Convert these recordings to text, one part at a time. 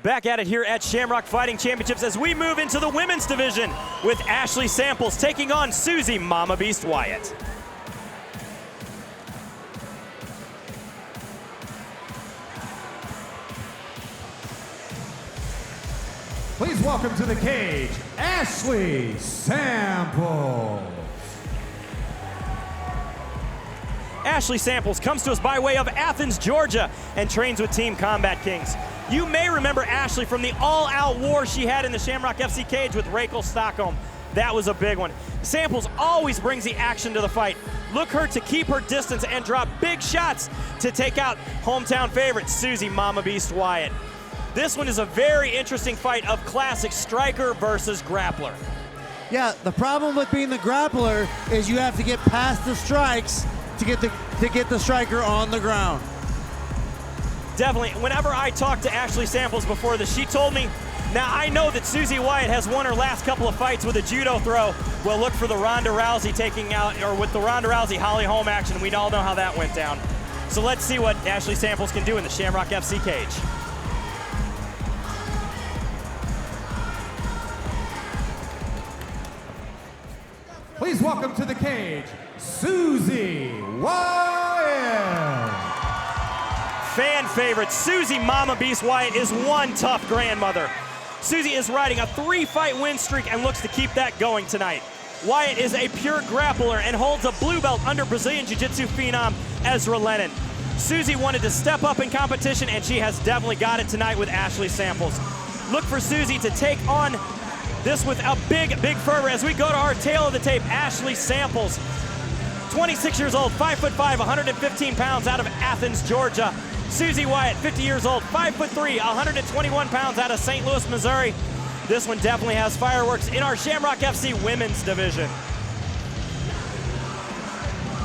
Back at it here at Shamrock Fighting Championships as we move into the women's division with Ashley Samples taking on Suzie Mama Beast Wyatt. Please welcome to the cage, Ashley Samples. Ashley Samples comes to us by way of Athens, Georgia, and trains with Team Combat Kings. You may remember Ashley from the all-out war she had in the Shamrock FC cage with Rachel Stockholm. That was a big one. Samples always brings the action to the fight. Look her to keep her distance and drop big shots to take out hometown favorite Suzie Mama Beast Wyatt. This one is a very interesting fight of classic striker versus grappler. Yeah, the problem with being the grappler is you have to get past the strikes to get the striker on the ground. Definitely. Whenever I talked to Ashley Samples before this, she told me, now I know that Suzie Wyatt has won her last couple of fights with a judo throw. Well, look for the Ronda Rousey taking out, or with the Ronda Rousey Holly Holm action. We all know how that went down. So let's see what Ashley Samples can do in the Shamrock FC cage. Please welcome to the cage, Suzie Wyatt. Fan favorite, Suzie Mama Beast Wyatt is one tough grandmother. Suzie is riding a 3-fight win streak and looks to keep that going tonight. Wyatt is a pure grappler and holds a blue belt under Brazilian Jiu-Jitsu phenom Ezra Lennon. Suzie wanted to step up in competition, and she has definitely got it tonight with Ashley Samples. Look for Suzie to take on this with a big fervor as we go to our tail of the tape. Ashley Samples, 26 years old, 5'5", 115 pounds, out of Athens, Georgia. Suzie Wyatt, 50 years old, 5'3", 121 pounds, out of St. Louis, Missouri. This one definitely has fireworks in our Shamrock FC women's division.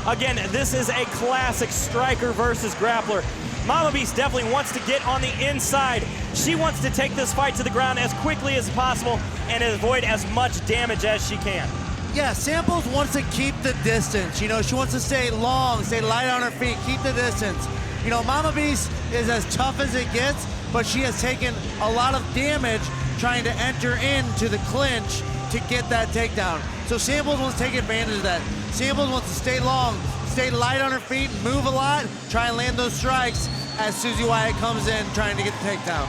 Again, this is a classic striker versus grappler. Mama Beast definitely wants to get on the inside. She wants to take this fight to the ground as quickly as possible and avoid as much damage as she can. Yeah, Samples wants to keep the distance. You know, she wants to stay long, stay light on her feet, keep the distance. You know, Mama Beast is as tough as it gets, but she has taken a lot of damage trying to enter into the clinch to get that takedown. So Samples wants to take advantage of that. Samples wants to stay long, stay light on her feet, move a lot, try and land those strikes as Suzie Wyatt comes in trying to get the takedown.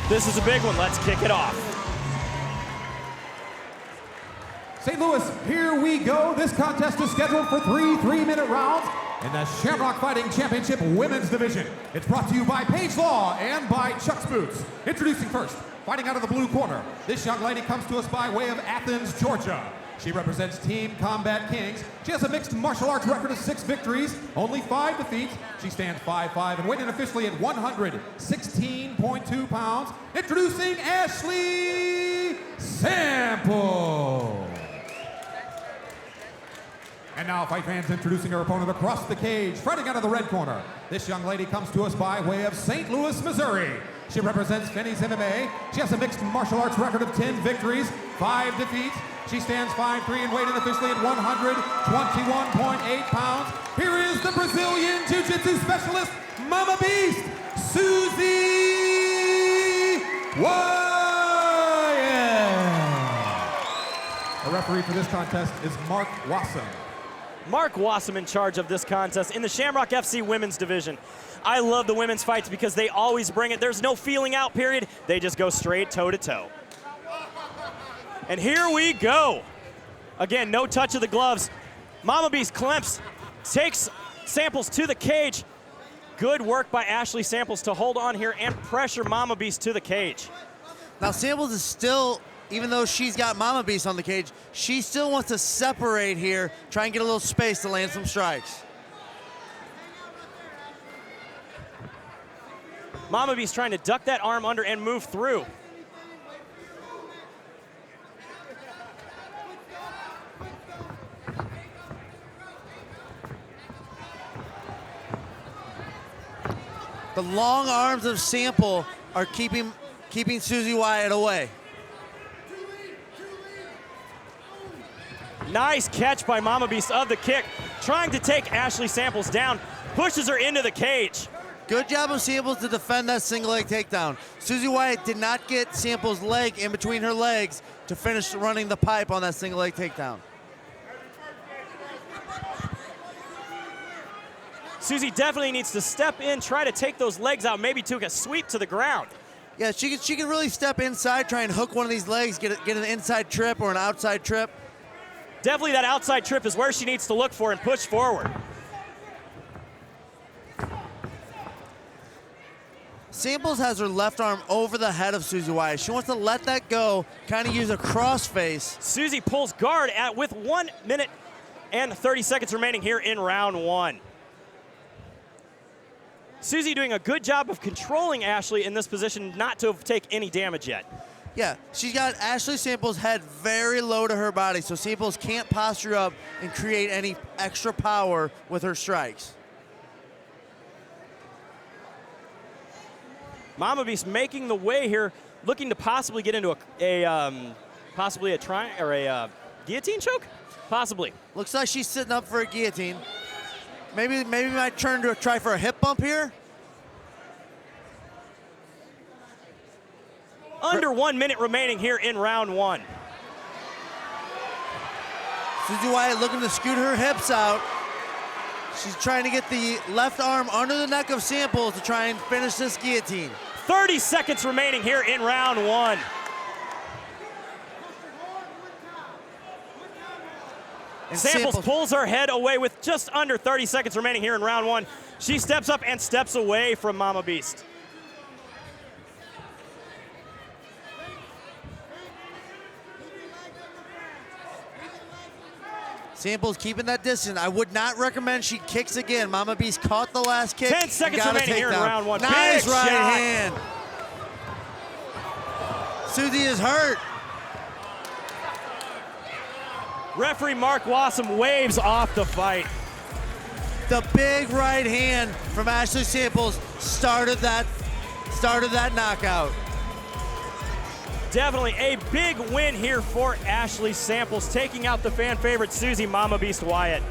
This is a big one. Let's kick it off. St. Louis, here we go. This contest is scheduled for 3 3-minute rounds in the Shamrock Fighting Championship Women's Division. It's brought to you by Page Law and by Chuck's Boots. Introducing first, fighting out of the blue corner, this young lady comes to us by way of Athens, Georgia. She represents Team Combat Kings. She has a mixed martial arts record of 6 victories, only 5 defeats. She stands 5'5" and weighing officially at 116.2 pounds. Introducing Ashley Samples. And now, fight fans, introducing her opponent across the cage, fighting out of the red corner. This young lady comes to us by way of St. Louis, Missouri. She represents Finney's MMA. She has a mixed martial arts record of 10 victories, 5 defeats. She stands 5'3" and weighing officially at 121.8 pounds. Here is the Brazilian Jiu-Jitsu specialist, Mama Beast, Suzie Wyatt. The referee for this contest is Mark Wassam. Mark Wassam in charge of this contest in the Shamrock FC women's division. I love the women's fights because they always bring it. There's no feeling out period. They just go straight toe to toe. And here we go. Again, no touch of the gloves. Mama Beast clamps, takes Samples to the cage. Good work by Ashley Samples to hold on here and pressure Mama Beast to the cage. Now Samples is still, even though she's got Mama Beast on the cage, she still wants to separate here, try and get a little space to land some strikes. Mama Beast trying to duck that arm under and move through. The long arms of Sample are keeping Suzie Wyatt away. Nice catch by Mama Beast of the kick, trying to take Ashley Samples down, pushes her into the cage. Good job of Samples to defend that single leg takedown. Suzie Wyatt did not get Samples' leg in between her legs to finish running the pipe on that single leg takedown. Suzie definitely needs to step in, try to take those legs out, maybe took a sweep to the ground. Yeah, she can really step inside, try and hook one of these legs, get an inside trip or an outside trip. Definitely that outside trip is where she needs to look for and push forward. Samples has her left arm over the head of Suzie Wyatt. She wants to let that go, kind of use a cross face. Suzie pulls guard with 1 minute and 30 seconds remaining here in round 1. Suzie doing a good job of controlling Ashley in this position not to take any damage yet. Yeah, she's got Ashley Samples' head very low to her body, so Samples can't posture up and create any extra power with her strikes. Mama Beast making the way here, looking to possibly get into possibly a guillotine choke? Possibly. Looks like she's sitting up for a guillotine. Maybe might turn to try for a hip bump here. Under 1 minute remaining here in round 1. Suzie Wyatt looking to scoot her hips out. She's trying to get the left arm under the neck of Samples to try and finish this guillotine. 30 seconds remaining here in round 1. And Samples pulls her head away with just under 30 seconds remaining here in round 1. She steps up and steps away from Mama Beast. Samples keeping that distance. I would not recommend she kicks again. Mama Beast caught the last kick. 10 seconds remaining here in round 1. Nice Big right shot. hand. Suzie is hurt. Referee Mark Wassam waves off the fight. The big right hand from Ashley Samples started that knockout. Definitely a big win here for Ashley Samples, taking out the fan favorite Suzie Mama Beast Wyatt.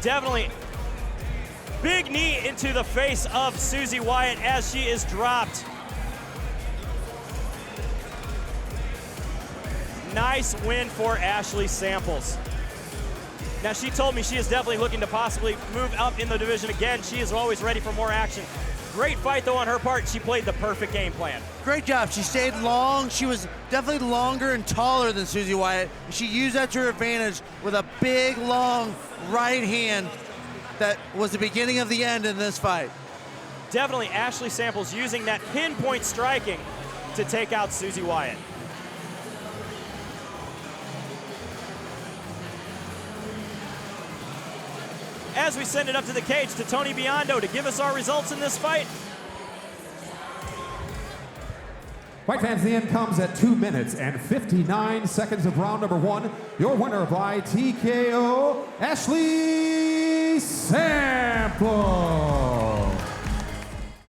Definitely big knee into the face of Suzie Wyatt as she is dropped. Nice win for Ashley Samples. Now, she told me she is definitely looking to possibly move up in the division again. She is always ready for more action. Great fight, though, on her part. She played the perfect game plan. Great job. She stayed long. She was definitely longer and taller than Suzie Wyatt. She used that to her advantage with a big, long right hand that was the beginning of the end in this fight. Definitely Ashley Samples using that pinpoint striking to take out Suzie Wyatt. As we send it up to the cage to Tony Biondo to give us our results in this fight. Fight fans, the end comes at 2 minutes and 59 seconds of round number 1. Your winner by TKO, Ashley Samples.